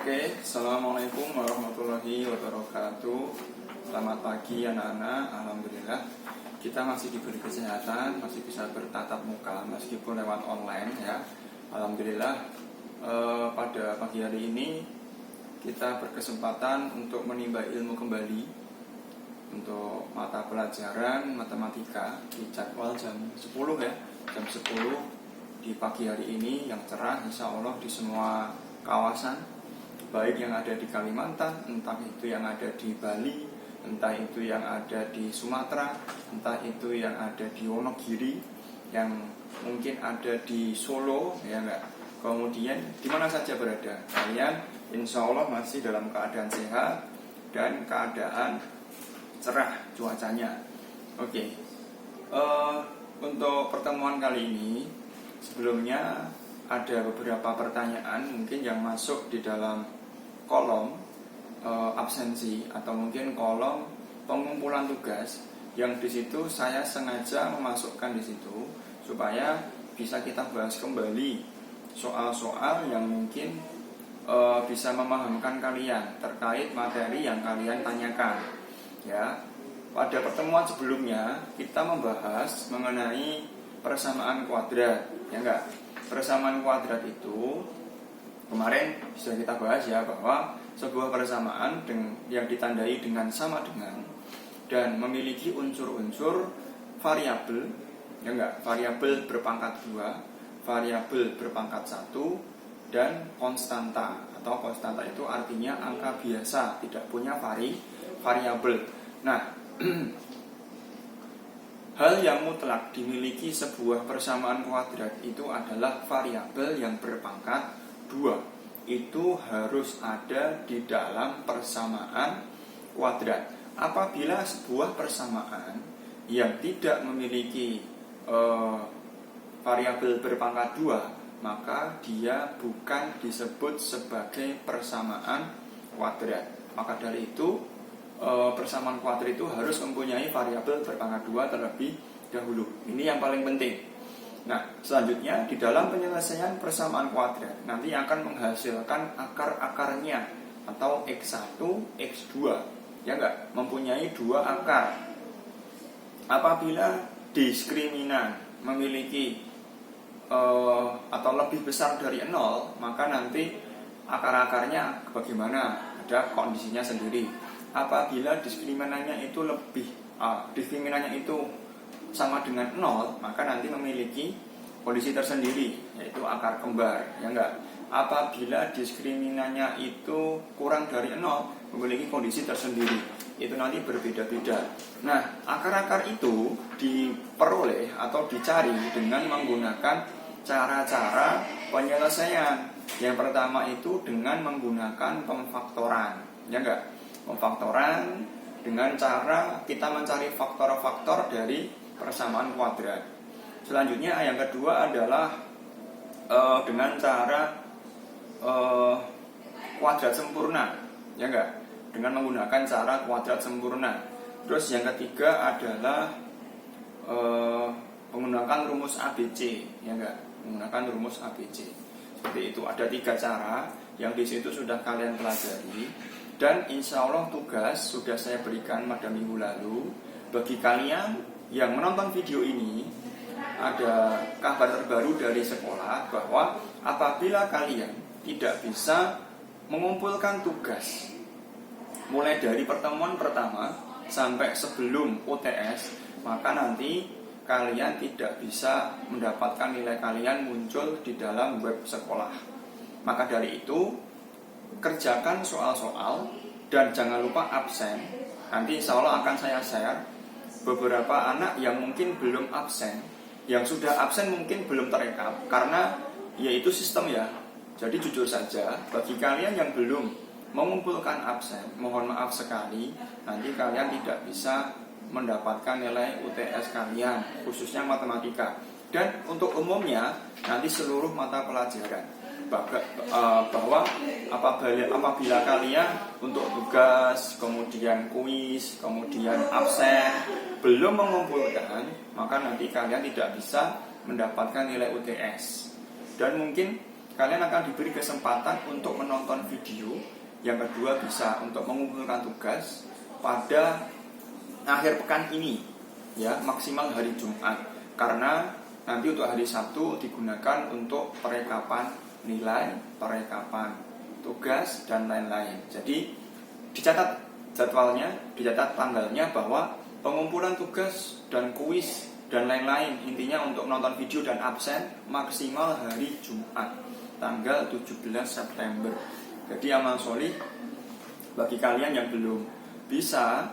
Oke, Assalamualaikum warahmatullahi wabarakatuh. Selamat pagi anak-anak. Alhamdulillah kita masih diberi kesehatan, masih bisa bertatap muka meskipun lewat online ya. Alhamdulillah pada pagi hari ini kita berkesempatan untuk menimba ilmu kembali untuk mata pelajaran matematika di jadwal jam 10 ya. Jam 10 di pagi hari ini yang cerah insya Allah di semua kawasan, baik yang ada di Kalimantan, entah itu yang ada di Bali, entah itu yang ada di Sumatera, entah itu yang ada di Wonogiri, yang mungkin ada di Solo, ya enggak. Kemudian di mana saja berada, kalian insya Allah masih dalam keadaan sehat dan keadaan cerah cuacanya. Oke. Untuk pertemuan kali ini, sebelumnya ada beberapa pertanyaan mungkin yang masuk di dalam kolom absensi atau mungkin kolom pengumpulan tugas yang di situ saya sengaja memasukkan di situ supaya bisa kita bahas kembali soal-soal yang mungkin bisa memahamkan kalian terkait materi yang kalian tanyakan ya. Pada pertemuan sebelumnya kita membahas mengenai persamaan kuadrat, ya enggak? Persamaan kuadrat itu kemarin sudah kita bahas ya, bahwa sebuah persamaan yang ditandai dengan sama dengan dan memiliki unsur-unsur variabel, ya enggak? Variabel berpangkat 2, variabel berpangkat 1 dan konstanta. Atau konstanta itu artinya angka biasa, tidak punya variabel. Nah, hal yang mutlak dimiliki sebuah persamaan kuadrat itu adalah variabel yang berpangkat 2. Itu harus ada di dalam persamaan kuadrat. Apabila sebuah persamaan yang tidak memiliki variabel berpangkat 2, maka dia bukan disebut sebagai persamaan kuadrat. Maka dari itu persamaan kuadrat itu harus mempunyai variabel berpangkat 2 terlebih dahulu. Ini yang paling penting. Nah, selanjutnya di dalam penyelesaian persamaan kuadrat nanti akan menghasilkan akar-akarnya atau X1, X2. Ya enggak? Mempunyai 2 akar. Apabila diskriminan memiliki atau lebih besar dari 0, maka nanti akar-akarnya bagaimana? Ada kondisinya sendiri. Apabila diskriminannya itu diskriminannya itu sama dengan 0, maka nanti memiliki kondisi tersendiri, yaitu akar kembar, ya enggak? Apabila diskriminannya itu kurang dari 0, memiliki kondisi tersendiri, itu nanti berbeda-beda. Nah, akar-akar itu diperoleh atau dicari dengan menggunakan cara-cara penyelesaian. Yang pertama itu dengan menggunakan pemfaktoran, ya enggak? Pemfaktoran dengan cara kita mencari faktor-faktor dari persamaan kuadrat. Selanjutnya yang kedua adalah dengan cara kuadrat sempurna, ya enggak? Dengan menggunakan cara kuadrat sempurna. Terus yang ketiga adalah menggunakan rumus ABC, ya enggak? Menggunakan rumus ABC. Seperti itu. Ada 3 cara yang di situ sudah kalian pelajari. Dan insya Allah tugas sudah saya berikan pada minggu lalu. Bagi kalian yang menonton video ini, ada kabar terbaru dari sekolah bahwa apabila kalian tidak bisa mengumpulkan tugas mulai dari pertemuan pertama sampai sebelum UTS, maka nanti kalian tidak bisa mendapatkan nilai kalian muncul di dalam web sekolah. Maka dari itu, kerjakan soal-soal dan jangan lupa absen. Nanti insya Allah akan saya share beberapa anak yang mungkin belum absen. Yang sudah absen mungkin belum terekam karena yaitu sistem ya. Jadi jujur saja, bagi kalian yang belum mengumpulkan absen, mohon maaf sekali, nanti kalian tidak bisa mendapatkan nilai UTS kalian, khususnya matematika. Dan untuk umumnya nanti seluruh mata pelajaran, bahwa apabila kalian untuk tugas, kemudian kuis, kemudian absen belum mengumpulkan, maka nanti kalian tidak bisa mendapatkan nilai UTS. Dan mungkin kalian akan diberi kesempatan untuk menonton video. Yang kedua bisa untuk mengumpulkan tugas pada akhir pekan ini, ya, maksimal hari Jumat. Karena nanti untuk hari Sabtu digunakan untuk perekapan nilai, perekapan tugas, dan lain-lain. Jadi dicatat jadwalnya, dicatat tanggalnya bahwa pengumpulan tugas dan kuis dan lain-lain, intinya untuk menonton video dan absen maksimal hari Jumat tanggal 17 September. Jadi amal solih bagi kalian yang belum bisa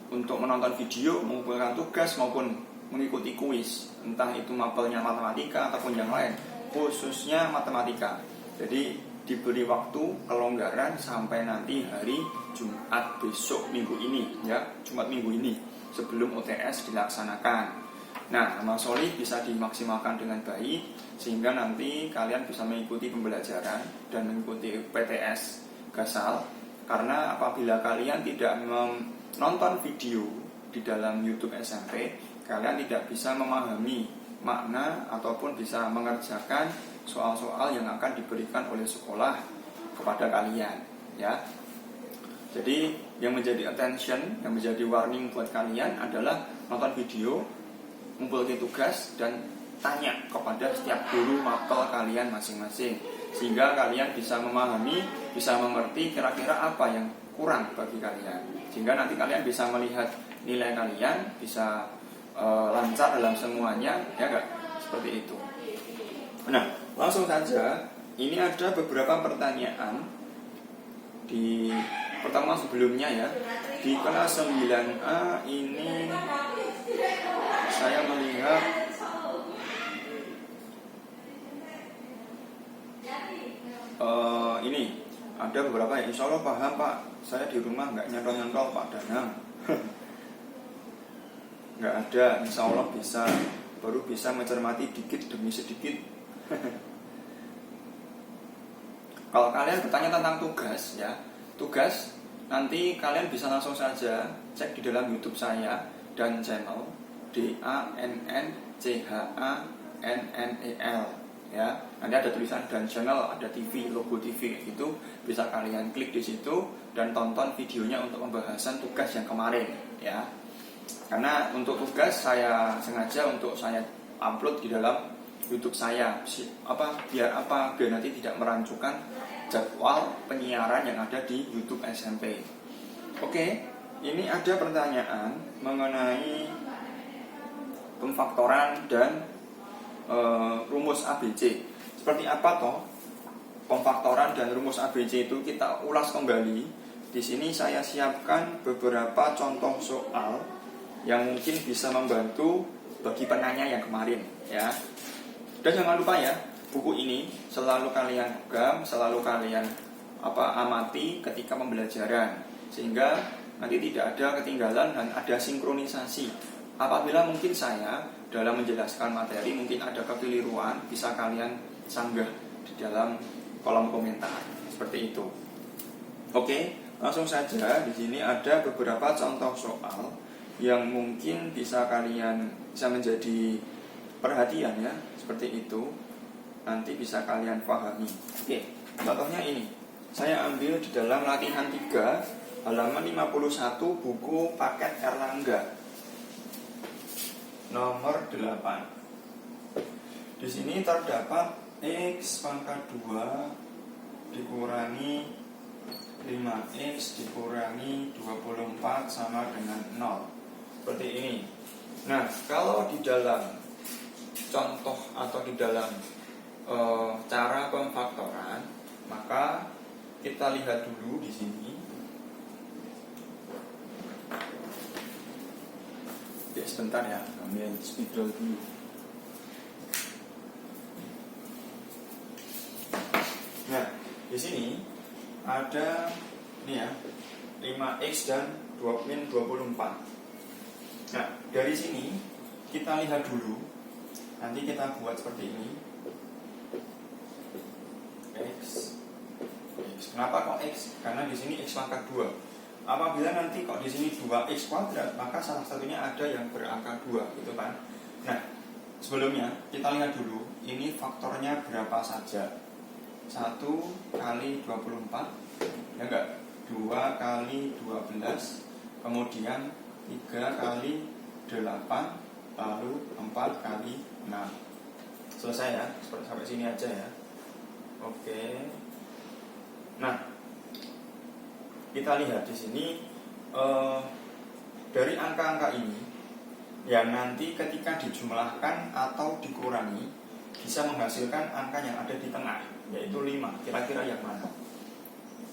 untuk menonton video, mengumpulkan tugas maupun mengikuti kuis, entah itu mapelnya matematika ataupun yang lain, khususnya matematika. Jadi diberi waktu kelonggaran sampai nanti hari Jumat besok minggu ini, ya, Jumat minggu ini sebelum UTS dilaksanakan. Nah, amal solih bisa dimaksimalkan dengan baik sehingga nanti kalian bisa mengikuti pembelajaran dan mengikuti PTS Gasal. Karena apabila kalian tidak menonton video di dalam YouTube SMP, kalian tidak bisa memahami makna ataupun bisa mengerjakan soal-soal yang akan diberikan oleh sekolah kepada kalian, ya. Jadi yang menjadi attention, yang menjadi warning buat kalian adalah nonton video, mengumpulkan tugas, dan tanya kepada setiap guru mapel kalian masing-masing, sehingga kalian bisa memahami, bisa mengerti kira-kira apa yang kurang bagi kalian, sehingga nanti kalian bisa melihat nilai kalian bisa lancar dalam semuanya, ya enggak? Seperti itu. Nah, langsung saja, ini ada beberapa pertanyaan di pertemuan sebelumnya, ya. Di kelas 9A ini saya melihat ini ada beberapa yang insya Allah paham Pak, saya di rumah nggak nyantol-nyantol Pak Danang. Nggak ada, insya Allah bisa, baru bisa mencermati dikit demi sedikit. Kalau kalian bertanya tentang tugas, ya, tugas nanti kalian bisa langsung saja cek di dalam YouTube saya dan channel DANNCHANNEL, ya. Nanti ada tulisan dan channel, ada TV, logo TV itu bisa kalian klik di situ dan tonton videonya untuk pembahasan tugas yang kemarin, ya. Karena untuk tugas saya sengaja untuk saya upload di dalam YouTube saya, biar nanti tidak merancukan jadwal penyiaran yang ada di YouTube SMP. Oke, ini ada pertanyaan mengenai pemfaktoran dan rumus ABC. Seperti apa toh pemfaktoran dan rumus ABC itu, kita ulas kembali. Di sini saya siapkan beberapa contoh soal yang mungkin bisa membantu bagi penanya yang kemarin, ya. Dan jangan lupa ya, buku ini selalu kalian pegang, selalu kalian amati ketika pembelajaran, sehingga nanti tidak ada ketinggalan dan ada sinkronisasi. Apabila mungkin saya dalam menjelaskan materi mungkin ada kekeliruan, bisa kalian sanggah di dalam kolom komentar seperti itu. Oke, langsung saja. Di sini ada beberapa contoh soal yang mungkin bisa menjadi perhatian, ya, seperti itu. Nanti bisa kalian pahami. Oke, contohnya ini. Saya ambil di dalam latihan 3 halaman 51 buku paket Erlangga nomor 8. Di sini terdapat X pangkat 2 dikurangi 5X dikurangi 24 sama dengan 0. Seperti ini. Nah, kalau di dalam contoh atau di dalam cara pemfaktoran, maka kita lihat dulu di sini. Oke, sebentar ya, ambil spidol dulu. Nah, di sini ada ini ya, 5X dan 24. Nah, dari sini kita lihat dulu. Nanti kita buat seperti ini. X. Kenapa kok X? Karena di sini X pangkat 2. Apabila nanti kok di sini 2X kuadrat, maka salah satunya ada yang berangka 2, gitu kan. Nah, sebelumnya kita lihat dulu ini faktornya berapa saja. 1 kali 24, ya enggak? 2 kali 12, kemudian 3 kali 8, lalu 4 kali 6. Selesai ya, sampai sini aja ya. Oke. Nah, kita lihat di sini dari angka-angka ini yang nanti ketika dijumlahkan atau dikurangi bisa menghasilkan angka yang ada di tengah, yaitu 5. Kira-kira yang mana?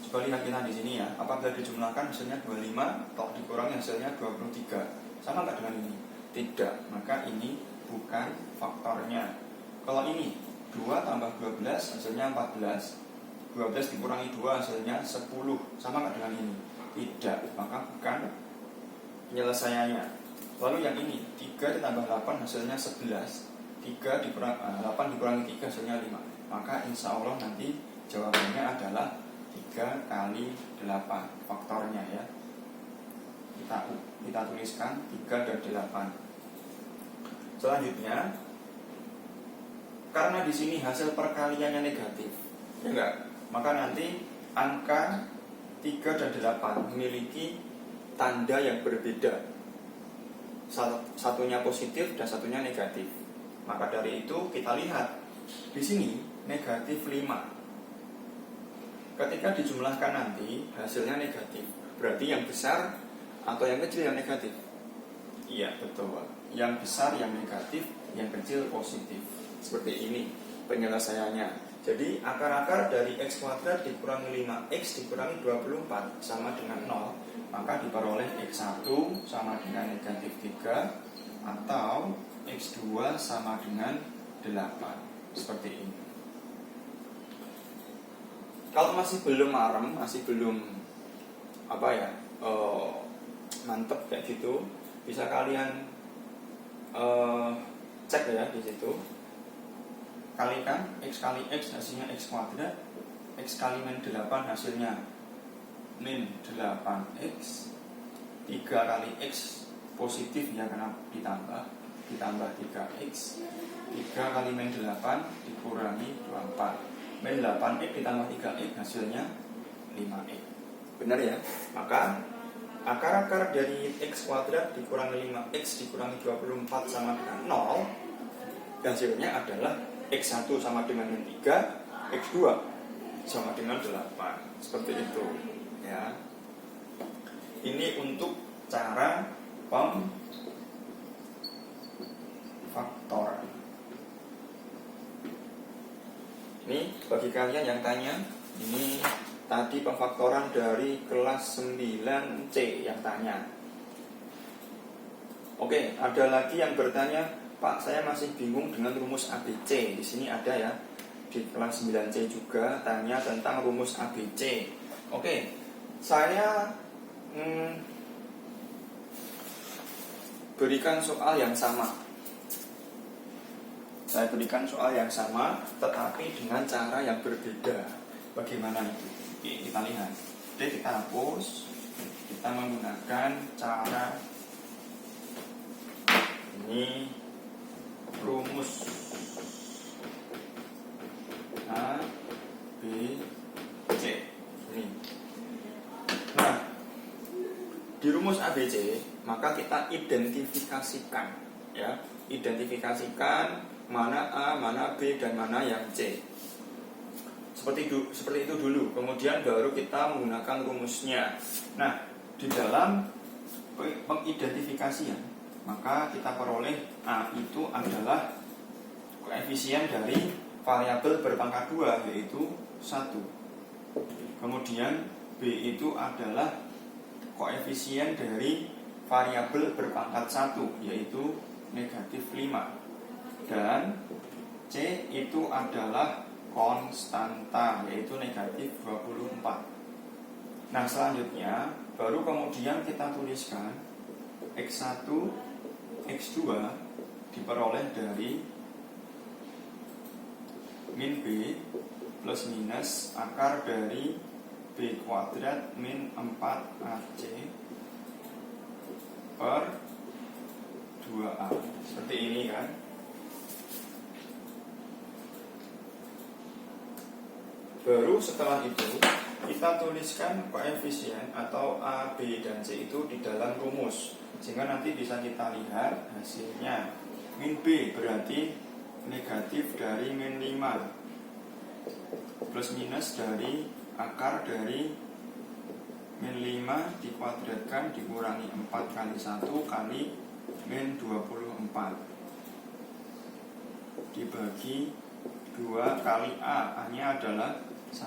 Coba lihat kita di sini ya. Apabila dijumlahkan hasilnya 25, atau dikurangi hasilnya 23. Sama nggak dengan ini? Tidak. Maka ini bukan faktornya. Kalau ini 2 tambah 12 hasilnya 14. 12 dikurangi 2 hasilnya 10. Sama nggak dengan ini? Tidak. Maka bukan penyelesaiannya. Lalu yang ini 3 ditambah 8 hasilnya 11. 8 dikurangi 3 hasilnya 5. Maka insya Allah nanti jawabannya adalah 3 kali 8 faktornya ya. Kita tuliskan 3 dan 8. Selanjutnya, karena di sini hasil perkaliannya negatif, ya enggak? Maka nanti angka 3 dan 8 memiliki tanda yang berbeda. Satunya positif dan satunya negatif. Maka dari itu kita lihat di sini negatif 5. Ketika dijumlahkan nanti hasilnya negatif. Berarti yang besar atau yang kecil yang negatif? Iya, betul. Yang besar yang negatif, yang kecil positif. Seperti ini penyelesaiannya. Jadi akar-akar dari x kuadrat dikurangi 5x dikurangi 24 sama dengan 0. Maka diperoleh x1 sama dengan negatif 3 atau x2 sama dengan 8. Seperti ini. Kalau masih belum marem, masih belum mantep kayak gitu, bisa kalian cek ya di situ. Kalikan x kali x hasilnya x kuadrat, x kali min 8 hasilnya min 8x, 3 kali x positif ya karena ditambah 3x, 3 kali min 8 dikurangi 24, min 8x ditambah 3x hasilnya 5x. Benar ya? Maka akar-akar dari x kuadrat dikurangi 5x dikurangi 24 sama dengan 0, hasilnya adalah x1 sama dengan 3, x2 sama dengan 8. Seperti itu ya. Ini untuk cara pemfaktoran. Ini bagi kalian yang tanya, ini tadi pemfaktoran dari kelas 9C yang tanya. Oke, ada lagi yang bertanya, Pak, saya masih bingung dengan rumus ABC. Di sini ada ya, di kelas 9C juga tanya tentang rumus ABC. Oke, saya berikan soal yang sama. Saya berikan soal yang sama, tetapi dengan cara yang berbeda. Bagaimana itu? Oke, kita lihat. Oke, kita hapus. Kita menggunakan cara ini, rumus A, B, C. Ini. Nah, di rumus ABC, maka kita identifikasikan, ya, identifikasikan mana A, mana B, dan mana yang C. Seperti itu dulu. Kemudian baru kita menggunakan rumusnya. Nah, di dalam pengidentifikasian, maka kita peroleh A itu adalah koefisien dari variabel berpangkat 2, yaitu 1. Kemudian B itu adalah koefisien dari variabel berpangkat 1, yaitu negatif 5. Dan C itu adalah konstanta, yaitu negatif 24. Nah, selanjutnya baru kemudian kita tuliskan X1, X2 diperoleh dari min B plus minus akar dari B kuadrat min 4AC per 2A. Seperti ini kan. Baru setelah itu kita tuliskan koefisien atau A, B, dan C itu di dalam rumus, sehingga nanti bisa kita lihat hasilnya. Min B berarti negatif dari min 5 plus minus dari akar dari min 5 dikuadratkan dikurangi 4 kali 1 kali min 24 dibagi 2 kali A nya adalah 1,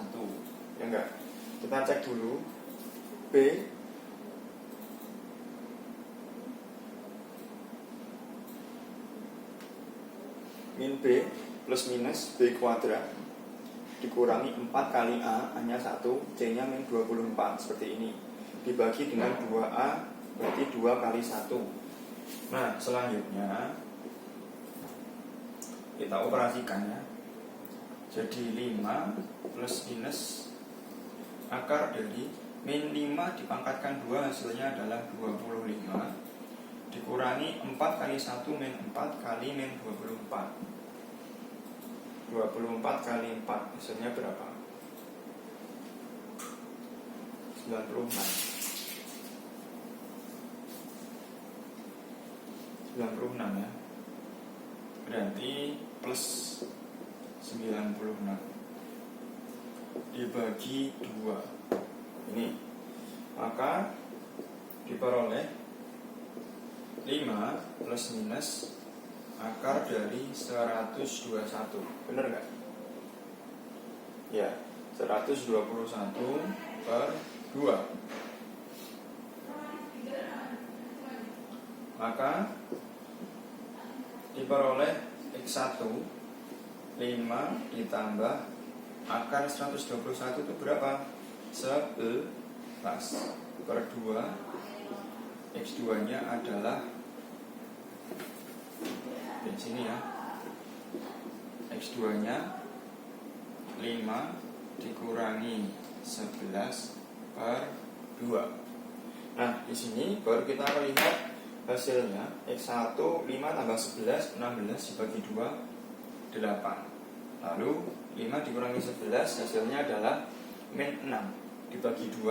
ya enggak? Kita cek dulu B min B plus minus B kuadrat dikurangi 4 kali A nya 1, C nya min 24 seperti ini, dibagi dengan 2A berarti 2 kali 1. Nah selanjutnya kita operasikan ya. Jadi 5 plus minus akar dari min 5 dipangkatkan 2 hasilnya adalah 25 dikurangi 4 kali 1 min 4 kali min 24 kali 4 hasilnya berapa? 96 ya. Berarti plus 96 dibagi 2 ini, maka diperoleh 5 plus minus akar dari 121. Benar nggak? Ya, 121 per 2. Maka diperoleh X1 5 ditambah akar 121 itu berapa? 11 per 2. X2 nya adalah di sini ya. X2 nya 5 dikurangi 11 per 2. Nah, di sini baru kita melihat hasilnya. X1 5 tambah 11 16 dibagi 2 8. Lalu 5 dikurangi 11 hasilnya adalah min 6 dibagi 2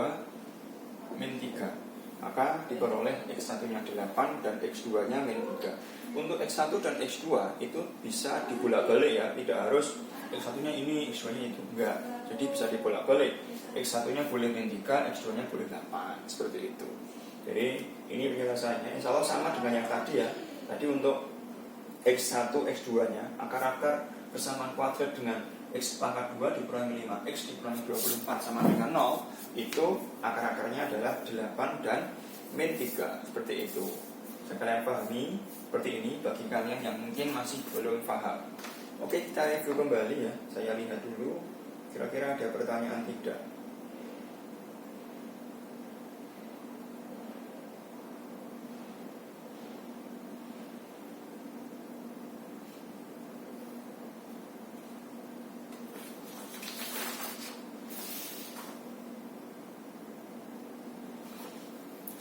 min 3. Maka diperoleh X1 nya 8 dan X2 nya min 3. Untuk X1 dan X2 itu bisa dibolak-balik ya, tidak harus X1 nya ini, X2 nya itu, enggak. Jadi bisa dibolak-balik, X1 nya boleh min 3, X2 nya boleh 8, seperti itu. Jadi ini penjelasannya, insya Allah sama dengan yang tadi ya. Tadi untuk X1, X2 nya, akar-akar persamaan kuadrat dengan X pangkat 2 dikurangi 5, X dikurangi 24 sama dengan 0. Itu akar-akarnya adalah 8 dan min 3, seperti itu. Kalian pahami seperti ini bagi kalian yang mungkin masih belum paham. Oke, kita review kembali ya. Saya lihat dulu kira-kira ada pertanyaan tidak.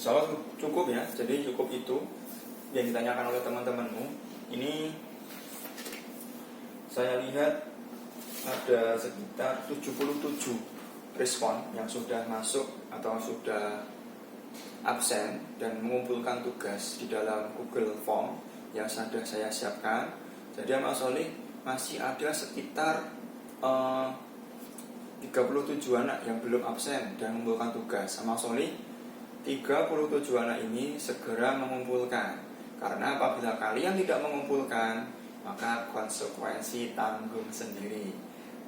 Soal cukup ya, jadi cukup itu yang ditanyakan oleh teman-temanmu. Ini saya lihat ada sekitar 77 respon yang sudah masuk atau sudah absen dan mengumpulkan tugas di dalam Google Form yang sudah saya siapkan. Jadi Mas Solih masih ada sekitar 37 anak yang belum absen dan mengumpulkan tugas. Sama Solih 37 anak ini segera mengumpulkan, karena apabila kalian tidak mengumpulkan maka konsekuensi tanggung sendiri.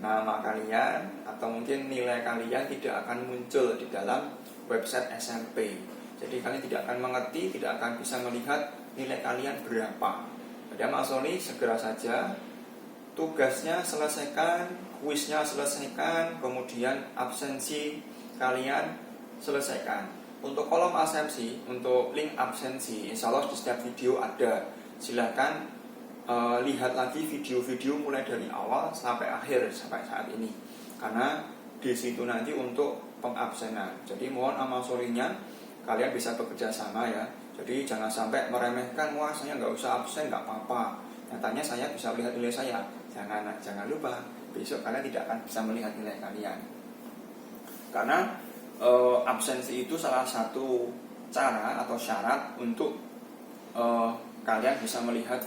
Nama kalian atau mungkin nilai kalian tidak akan muncul di dalam website SMP. Jadi kalian tidak akan mengerti, tidak akan bisa melihat nilai kalian berapa. Jadi Mas Soli segera saja tugasnya selesaikan, kuisnya selesaikan, kemudian absensi kalian selesaikan. Untuk kolom absensi, untuk link absensi, insya Allah di setiap video ada. Silahkan lihat lagi video-video mulai dari awal sampai akhir sampai saat ini, karena di situ nanti untuk pengabsenan. Jadi mohon amal sorrynya kalian bisa bekerja sama ya. Jadi jangan sampai meremehkan, wah saya nggak usah absen, nggak apa-apa. Nyatanya saya bisa lihat nilai saya jangan lupa besok kalian tidak akan bisa melihat nilai kalian. Karena absensi itu salah satu cara atau syarat untuk kalian bisa melihat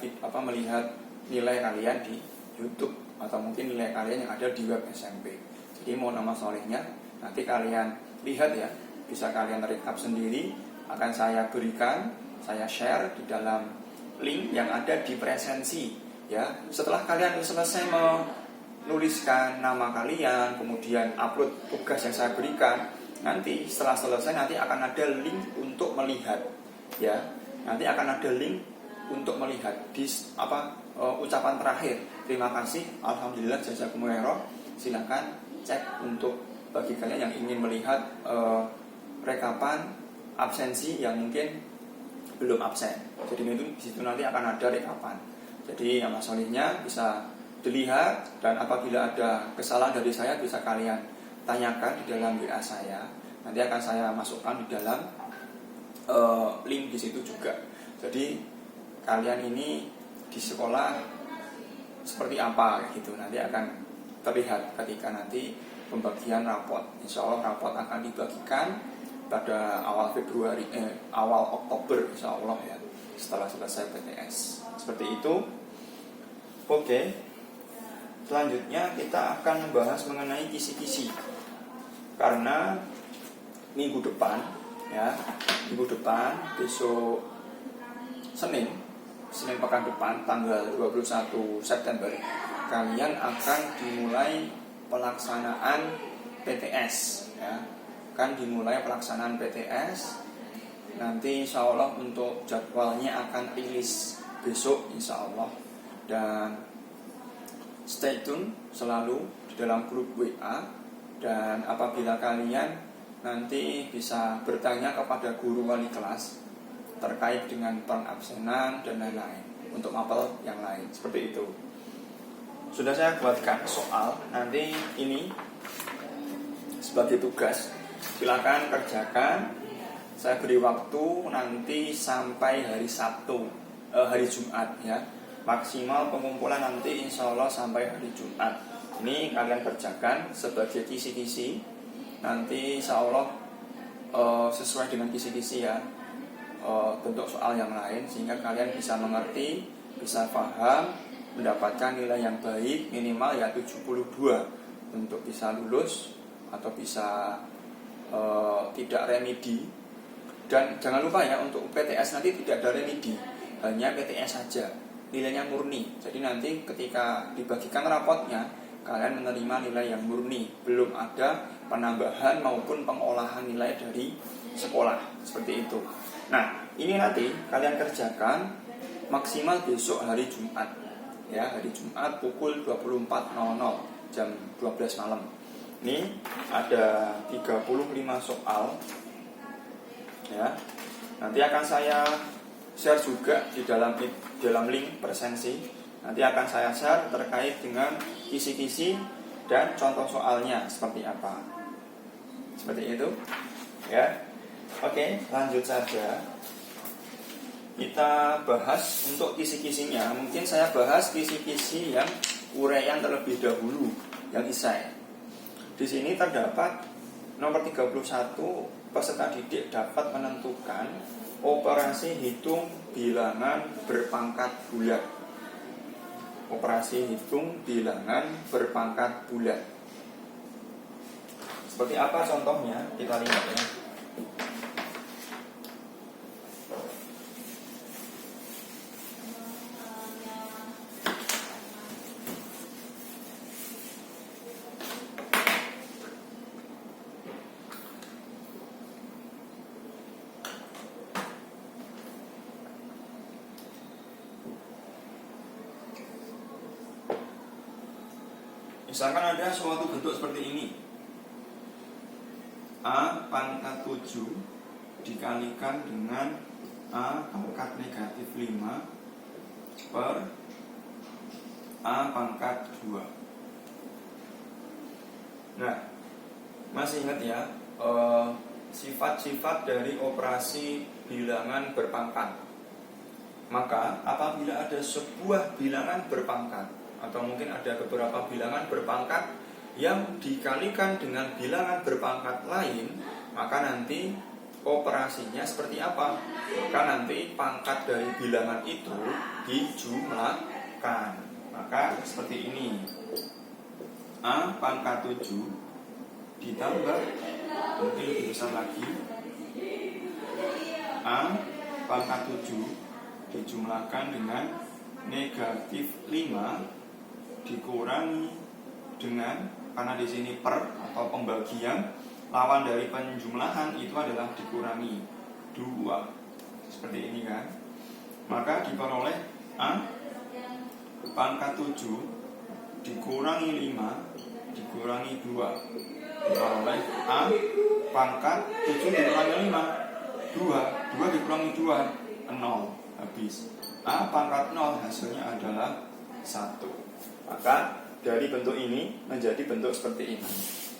nilai kalian di YouTube atau mungkin nilai kalian yang ada di web SMP. Jadi mau nama solehnya nanti kalian lihat ya, bisa kalian rekap sendiri, akan saya berikan, saya share di dalam link yang ada di presensi ya. Setelah kalian selesai menuliskan nama kalian, kemudian upload tugas yang saya berikan, nanti setelah selesai nanti akan ada link untuk melihat ya. Nanti akan ada link untuk melihat di ucapan terakhir. Terima kasih, alhamdulillah, jazakumullah khairan. Silakan cek untuk bagi kalian yang ingin melihat rekapan absensi yang mungkin belum absen. Jadi itu di situ nanti akan ada rekapan. Jadi yang masalahnya bisa dilihat, dan apabila ada kesalahan dari saya bisa kalian tanyakan di dalam WA saya. Nanti akan saya masukkan di dalam link di situ juga. Jadi kalian ini di sekolah seperti apa gitu, nanti akan terlihat ketika nanti pembagian rapot. Insya Allah rapot akan dibagikan pada awal Oktober insya Allah ya, setelah selesai PTS. Seperti itu. Oke. Selanjutnya kita akan membahas mengenai kisi-kisi. Karena minggu depan besok Senin pekan depan tanggal 21 September kalian akan dimulai pelaksanaan PTS ya. Nanti insya Allah untuk jadwalnya akan rilis besok insya Allah. Dan stay tune selalu di dalam grup WA. Dan apabila kalian nanti bisa bertanya kepada guru wali kelas terkait dengan pengabsenan dan lain-lain untuk mapel yang lain, seperti itu. Sudah saya buatkan soal, nanti ini sebagai tugas, silakan kerjakan. Saya beri waktu nanti sampai hari Jumat ya. Maksimal pengumpulan nanti insya Allah sampai hari Jumat. Ini kalian kerjakan sebagai kisi-kisi. Nanti insya Allah sesuai dengan kisi-kisi ya, bentuk soal yang lain, sehingga kalian bisa mengerti, bisa paham, mendapatkan nilai yang baik, minimal ya 72 untuk bisa lulus atau bisa tidak remedi. Dan jangan lupa ya, untuk PTS nanti tidak ada remedi, hanya PTS saja, nilainya murni. Jadi nanti ketika dibagikan rapotnya, kalian menerima nilai yang murni, belum ada penambahan maupun pengolahan nilai dari sekolah, seperti itu. Nah, ini nanti kalian kerjakan maksimal besok hari Jumat ya, hari Jumat pukul 24.00 jam 12 malam. Ini ada 35 soal ya. Nanti akan saya share juga di dalam link presensi. Nanti akan saya share terkait dengan kisi-kisi dan contoh soalnya seperti apa. Seperti itu ya. Oke, lanjut saja. Kita bahas untuk kisi-kisinya. Mungkin saya bahas kisi-kisi yang uraian terlebih dahulu, yang isai. Di sini terdapat nomor 31, peserta didik dapat menentukan operasi hitung bilangan berpangkat bulat. Operasi hitung bilangan berpangkat bulat. Seperti apa contohnya? Kita lihat ya. Misalkan ada suatu bentuk seperti ini, A pangkat 7 dikalikan dengan A pangkat negatif 5 per A pangkat 2. Nah, masih ingat ya sifat-sifat dari operasi bilangan berpangkat. Maka apabila ada sebuah bilangan berpangkat atau mungkin ada beberapa bilangan berpangkat yang dikalikan dengan bilangan berpangkat lain, maka nanti operasinya seperti apa? Maka nanti pangkat dari bilangan itu dijumlahkan. Maka seperti ini. A pangkat 7 ditambah, mungkin lebih besar lagi, A pangkat 7 dijumlahkan dengan negatif 5 dikurangi dengan, karena di sini per atau pembagian, lawan dari penjumlahan itu adalah dikurangi 2. Seperti ini kan. Maka diperoleh A pangkat 7 dikurangi 5 dikurangi 2. Diperoleh A pangkat 7 dikurangi 5, 2 dikurangi 2, 0. Habis. A pangkat 0 hasilnya adalah 1. Maka dari bentuk ini menjadi bentuk seperti ini.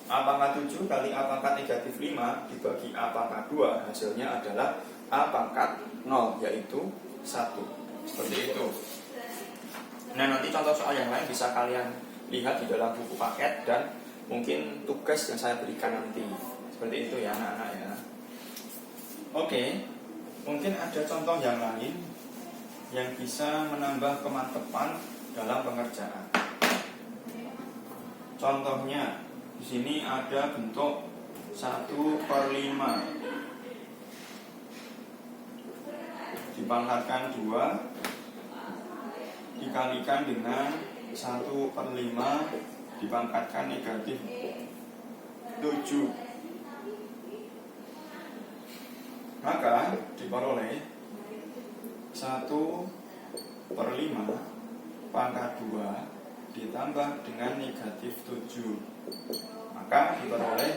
A pangkat 7 kali A pangkat negatif 5 dibagi A pangkat 2 hasilnya adalah A pangkat 0, yaitu 1. Seperti itu. Nah, nanti contoh soal yang lain bisa kalian lihat di dalam buku paket dan mungkin tugas yang saya berikan nanti. Seperti itu ya anak-anak ya. Oke, mungkin ada contoh yang lain yang bisa menambah kemantapan dalam pengerjaan. Contohnya di sini ada bentuk 1/5 dipangkatkan 2 dikalikan dengan 1/5 dipangkatkan negatif 7. Maka diperoleh 1/5 pangkat 2 ditambah dengan negatif 7. Maka diperoleh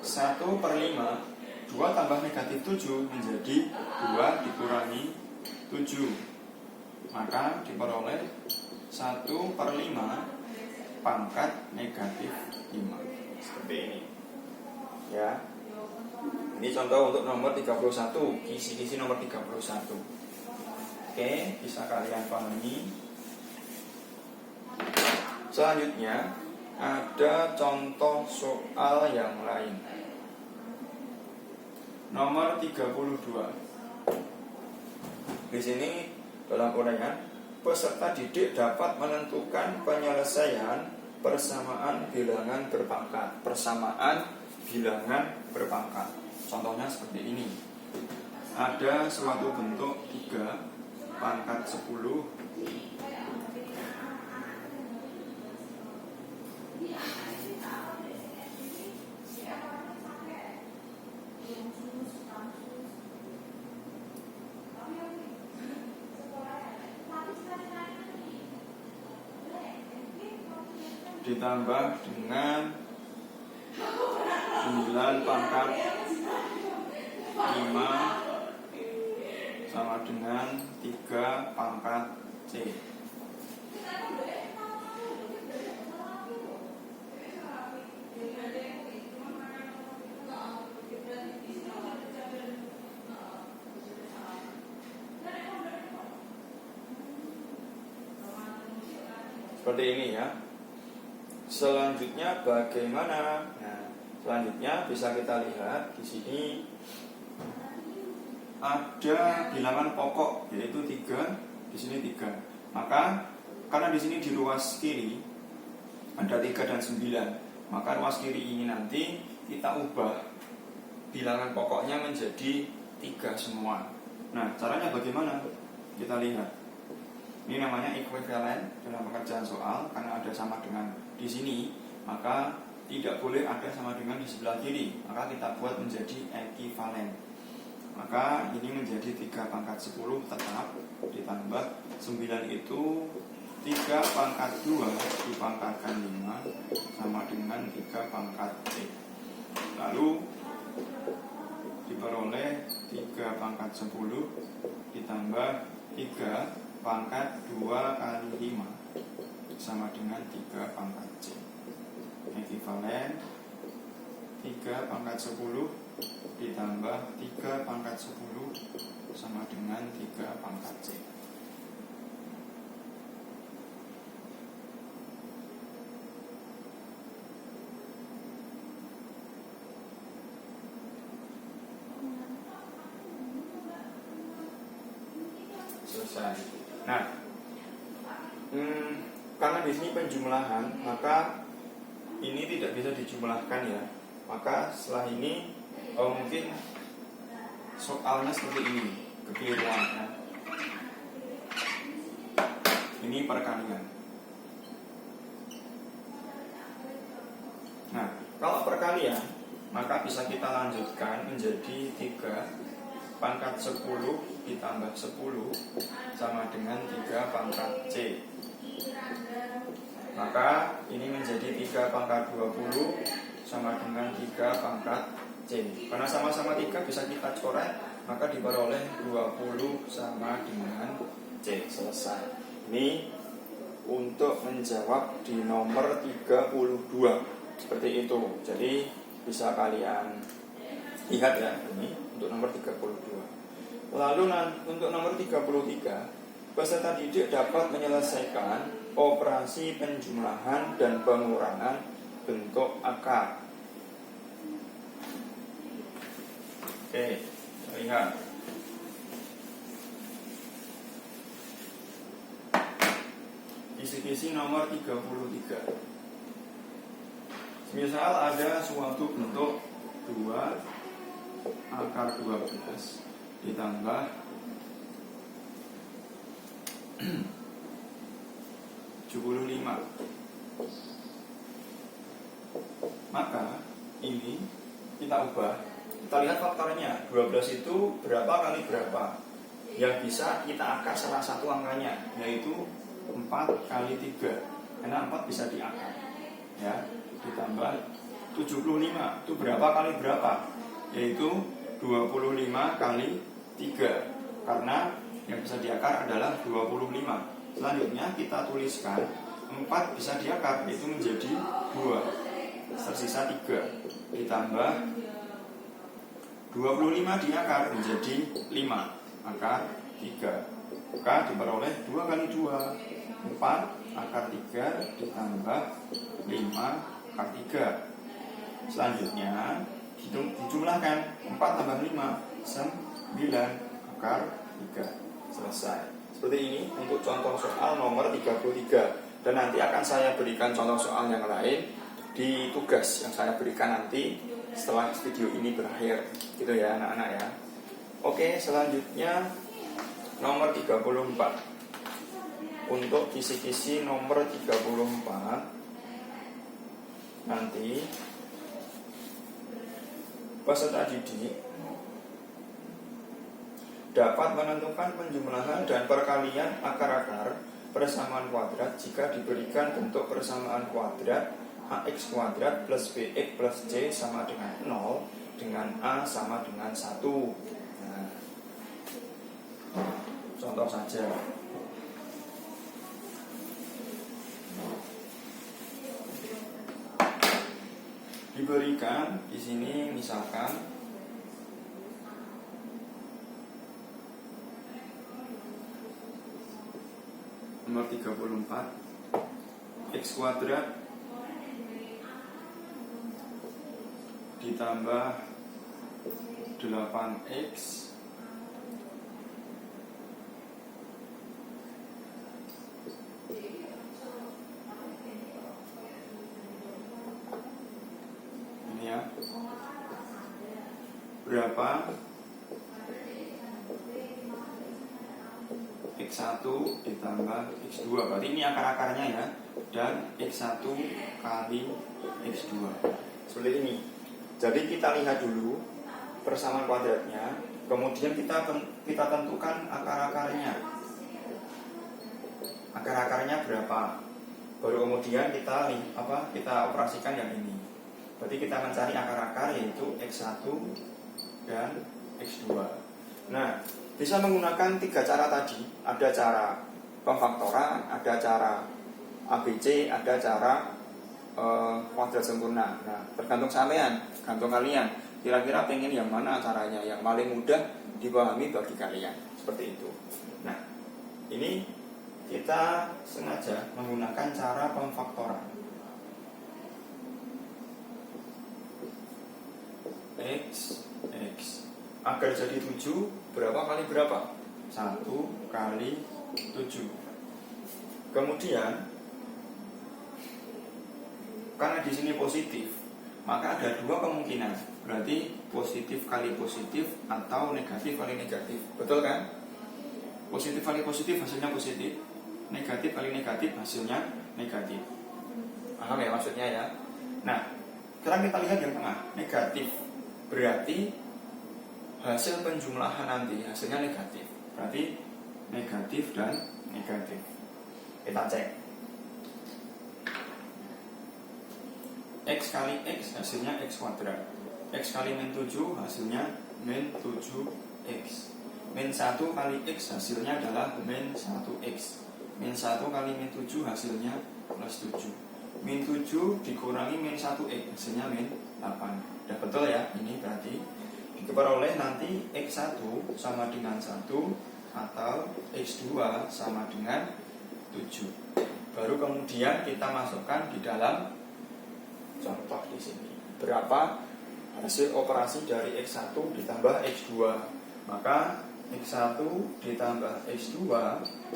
1/5 2 tambah negatif 7 menjadi 2 dikurangi 7. Maka diperoleh 1/5 pangkat negatif 5. Seperti ini ya. Ini contoh untuk nomor 31, kisi-kisi nomor 31. Oke, bisa kalian pahami. Selanjutnya ada contoh soal yang lain. Nomor 32. Di sini dalam uraian, peserta didik dapat menentukan penyelesaian persamaan bilangan berpangkat. Persamaan bilangan berpangkat. Contohnya seperti ini. Ada suatu bentuk 3 pangkat 10 ditambah dengan 9 pangkat 5 sama dengan 3 pangkat C. Seperti ini ya. Selanjutnya bagaimana? Nah, selanjutnya bisa kita lihat di sini ada bilangan pokok yaitu 3, di sini 3. Maka karena di sini di ruas kiri ada 3 dan 9, maka ruas kiri ini nanti kita ubah bilangan pokoknya menjadi 3 semua. Nah, caranya bagaimana? Kita lihat. Ini namanya ekuivalen dalam pekerjaan soal, karena ada sama dengan di sini, maka tidak boleh ada sama dengan di sebelah kiri, maka kita buat menjadi ekivalen. Maka ini menjadi 3 pangkat 10 tetap ditambah 9 itu 3 pangkat 2 dipangkatkan 5 sama dengan 3 pangkat C. Lalu diperoleh 3 pangkat 10 ditambah 3 pangkat 2 kali 5 sama dengan 3 pangkat C. Ekivalen 3 pangkat 10 ditambah 3 pangkat 10 sama dengan 3 pangkat C. selesai. Nah, karena di sini penjumlahan, maka ini tidak bisa dijumlahkan ya. Maka setelah ini mungkin soalnya seperti ini, kekeliruan ya. Ini perkalian. Nah, kalau perkalian, maka bisa kita lanjutkan menjadi 3 pangkat 10 ditambah 10 sama dengan 3 pangkat C. Maka ini menjadi 3 pangkat 20 sama dengan 3 pangkat C. Karena sama-sama 3 bisa kita coret, maka diperoleh 20 sama dengan C. Selesai. Ini untuk menjawab di nomor 32. Seperti itu. Jadi bisa kalian lihat ya, ini untuk nomor 32. Lalu untuk nomor 33, peserta didik dapat menyelesaikan operasi penjumlahan dan pengurangan bentuk akar. Oke, lihat. Kisi-kisi nomor 33. Misal ada suatu bentuk 2 akar 12 ditambah 75. Maka ini kita ubah. Kita lihat faktornya. 12 itu berapa kali berapa? Yang bisa kita akar salah satu angkanya, yaitu 4 kali 3. Karena 4 bisa diakar. Ya, ditambah 75. Itu berapa kali berapa? Yaitu 25 kali 3. Karena yang bisa diakar adalah 25. Selanjutnya kita tuliskan 4 bisa diakar, yaitu menjadi 2. Tersisa 3. Ditambah 25 diakar menjadi 5. Akar 3. Maka diperoleh 2 kali 2. 4 akar 3 ditambah 5 akar 3. Selanjutnya dijumlahkan 4 tambah 5 9 akar 3. Selesai. Seperti ini untuk contoh soal nomor 33. Dan nanti akan saya berikan contoh soal yang lain di tugas yang saya berikan nanti setelah video ini berakhir. Gitu ya anak-anak ya. Oke, selanjutnya nomor 34. Untuk kisi-kisi nomor 34 nanti peserta didik dapat menentukan penjumlahan dan perkalian akar-akar persamaan kuadrat jika diberikan bentuk persamaan kuadrat ax kuadrat plus bx plus c sama dengan 0 dengan a sama dengan 1. Nah, contoh saja. Diberikan di sini misalkan nomor 34 x kuadrat ditambah 8x ini ya, berapa X1 ditambah X2, berarti ini akar-akarnya ya, dan X1 kali X2 seperti ini. Jadi kita lihat dulu persamaan kuadratnya, kemudian kita tentukan akar-akarnya. Akar-akarnya berapa? Baru kemudian kita operasikan yang ini. Berarti kita mencari akar-akar yaitu X1 dan X2. Nah, bisa menggunakan 3 cara tadi. Ada cara pemfaktoran, ada cara ABC, ada cara kuadrat sempurna. Nah, tergantung sampean, tergantung kalian. Kira-kira pengen yang mana caranya yang paling mudah dipahami bagi kalian. Seperti itu. Nah, ini kita sengaja menggunakan cara pemfaktoran. X agar jadi 7 berapa kali berapa? 1 1 kali 7. Kemudian karena di sini positif, maka ada dua kemungkinan. Berarti positif kali positif atau negatif kali negatif. Betul kan? Positif kali positif hasilnya positif, negatif kali negatif hasilnya negatif. Paham ya maksudnya ya? Nah, sekarang kita lihat yang tengah, negatif. Berarti hasil penjumlahan nanti hasilnya negatif. Berarti negatif dan negatif. Kita cek. X kali X hasilnya X kuadrat. X kali min 7 hasilnya min 7X. Min 1 kali X hasilnya adalah min 1X. Min 1 kali min 7 hasilnya plus 7. Min 7 dikurangi min 1X hasilnya min 8. Udah betul ya? Ini berarti diperoleh nanti X1 sama dengan 1 atau X2 sama dengan 7. Baru kemudian kita masukkan di dalam contoh di sini. Berapa hasil operasi dari X1 ditambah X2? Maka X1 ditambah X2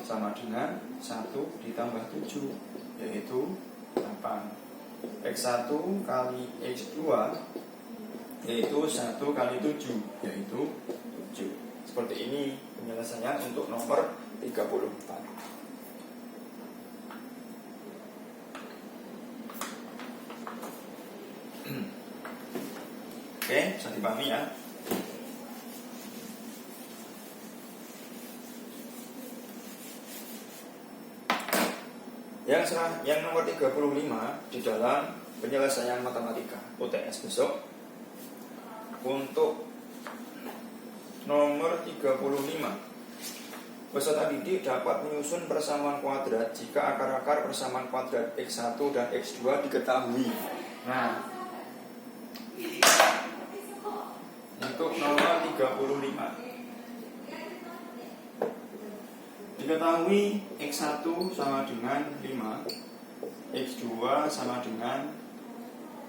sama dengan 1 ditambah 7, yaitu 8. X1 kali X2 yaitu 1 kali 7, yaitu 7. Seperti ini penyelesaian untuk nomor 34. Oke, bisa dipahami ya. Yang nomor 35 di dalam penyelesaian matematika UTS besok, untuk nomor 35, peserta didik dapat menyusun persamaan kuadrat jika akar-akar persamaan kuadrat X1 dan X2 diketahui. Nah, untuk nomor 35 diketahui X1 sama dengan 5, X2 sama dengan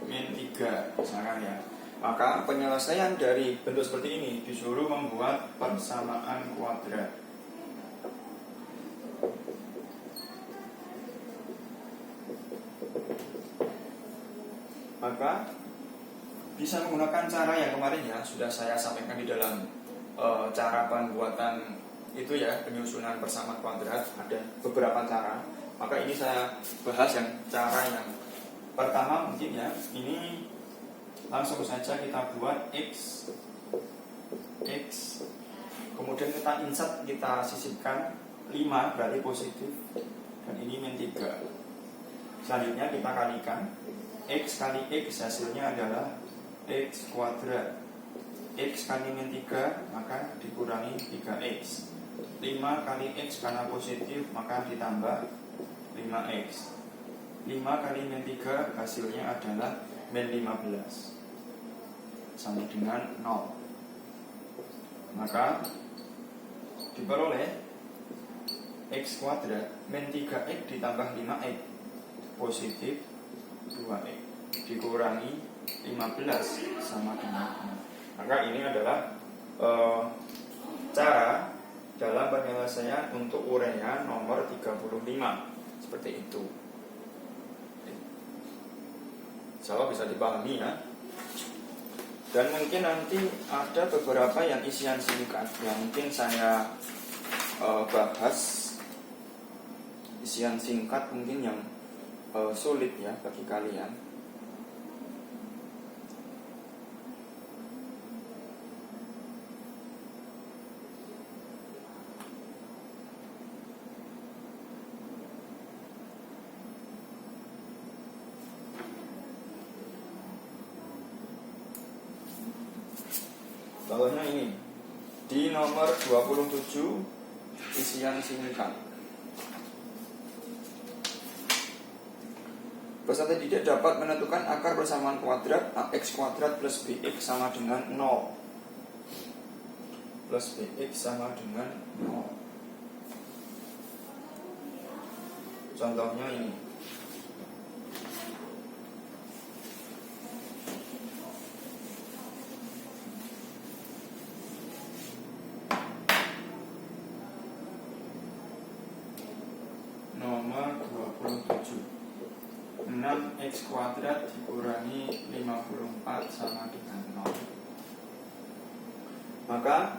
min 3 misalkan ya. Maka penyelesaian dari bentuk seperti ini disuruh membuat persamaan kuadrat. Maka bisa menggunakan cara yang kemarin ya sudah saya sampaikan di dalam cara pembuatan itu ya, penyusunan persamaan kuadrat. Ada beberapa cara. Maka ini saya bahas yang cara yang pertama mungkin ya. Ini langsung saja kita buat X, kemudian kita insert, kita sisipkan 5 berarti positif, dan ini min 3. Selanjutnya kita kalikan. X kali X hasilnya adalah X kuadrat. X kali min 3 maka dikurangi 3X. 5 kali X karena positif maka ditambah 5X. 5 kali min 3 hasilnya adalah min 15 sama dengan 0. Maka diperoleh X kuadrat min 3X ditambah 5X positif 2X dikurangi 15 sama dengan 0. Maka ini adalah cara dalam penyelesaian untuk uraian nomor 35. Seperti itu. Insyaallah bisa dipahami ya. Dan mungkin nanti ada beberapa yang isian singkat yang mungkin saya bahas. Isian singkat mungkin yang sulit ya bagi kalian. Contohnya ini di nomor 27 isian singkat. Peserta didik dapat menentukan akar persamaan kuadrat ax kuadrat plus bx sama dengan 0. Plus bx sama dengan 0. Contohnya ini. 6x kuadrat dikurangi 54 sama dengan 0. Maka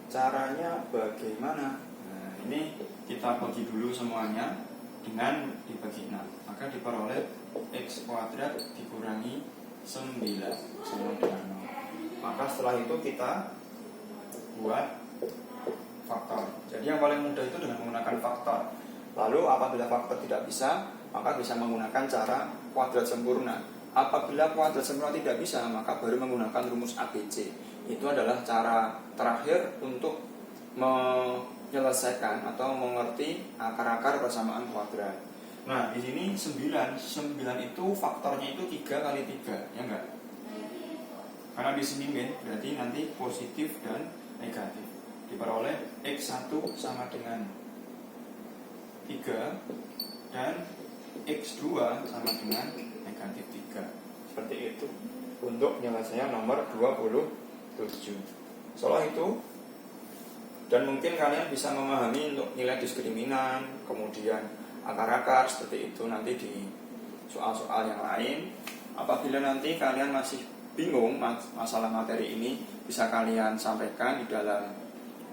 caranya bagaimana? Nah, ini kita bagi dulu semuanya dengan dibagi 6. Maka diperoleh x kuadrat dikurangi 9 sama dengan 0. Maka setelah itu kita buat faktor. Jadi yang paling mudah itu dengan menggunakan faktor. Lalu apabila faktor tidak bisa, maka bisa menggunakan cara kuadrat sempurna. Apabila kuadrat sempurna tidak bisa, maka baru menggunakan rumus ABC. Itu adalah cara terakhir untuk menyelesaikan atau mengerti akar-akar persamaan kuadrat. Nah, di sini 9 itu faktornya itu 3 kali 3, ya enggak? Karena di sini min, berarti nanti positif dan negatif. Diperoleh x1 sama dengan 3 dan x2 sama dengan negatif 3. Seperti itu untuk penyelesaian nomor 27. Setelah itu, dan mungkin kalian bisa memahami untuk nilai diskriminan, kemudian akar-akar seperti itu nanti di soal-soal yang lain. Apabila nanti kalian masih bingung masalah materi ini, bisa kalian sampaikan di dalam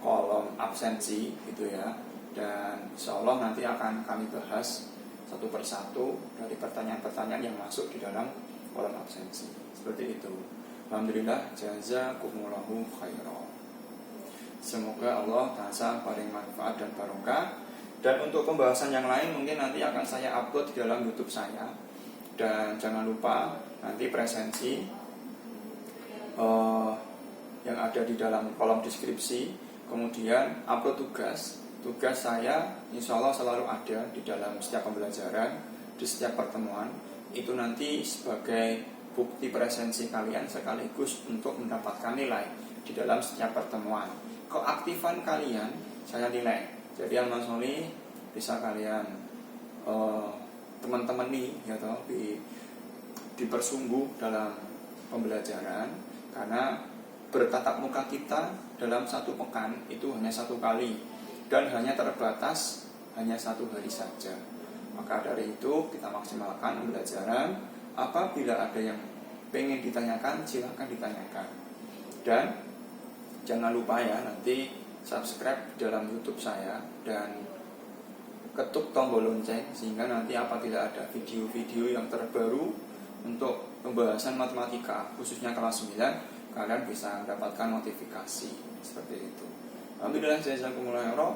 kolom absensi gitu ya. Dan insya Allah nanti akan kami bahas satu persatu dari pertanyaan-pertanyaan yang masuk di dalam kolom absensi. Seperti itu. Alhamdulillah, jazakumullahu khairan. Semoga Allah ta'ala paling manfaat dan barokah. Dan untuk pembahasan yang lain mungkin nanti akan saya upload di dalam YouTube saya. Dan jangan lupa nanti presensi yang ada di dalam kolom deskripsi. Kemudian upload tugas saya insya Allah selalu ada di dalam setiap pembelajaran, di setiap pertemuan. Itu nanti sebagai bukti presensi kalian sekaligus untuk mendapatkan nilai di dalam setiap pertemuan. Keaktifan kalian saya nilai. Jadi yang Mas Oli bisa kalian teman-teman nih ya toh dipersungguh dalam pembelajaran, karena bertatap muka kita dalam satu pekan itu hanya 1 kali dan hanya terbatas hanya 1 hari saja. Maka dari itu kita maksimalkan pembelajaran. Apabila ada yang pengen ditanyakan, silahkan ditanyakan. Dan jangan lupa ya nanti subscribe dalam YouTube saya dan ketuk tombol lonceng sehingga nanti apabila ada video-video yang terbaru untuk pembahasan matematika khususnya kelas 9, kalian bisa mendapatkan notifikasi seperti itu. Alhamdulillah, jazakumullah khairan.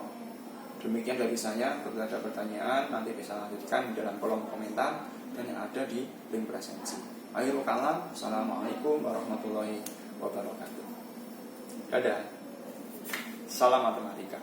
Demikian dari saya. Kalau ada pertanyaan nanti bisa lanjutkan di dalam kolom komentar dan yang ada di link presensi. Akhirul kalam, assalamualaikum warahmatullahi wabarakatuh. Dadah. Salam matematika.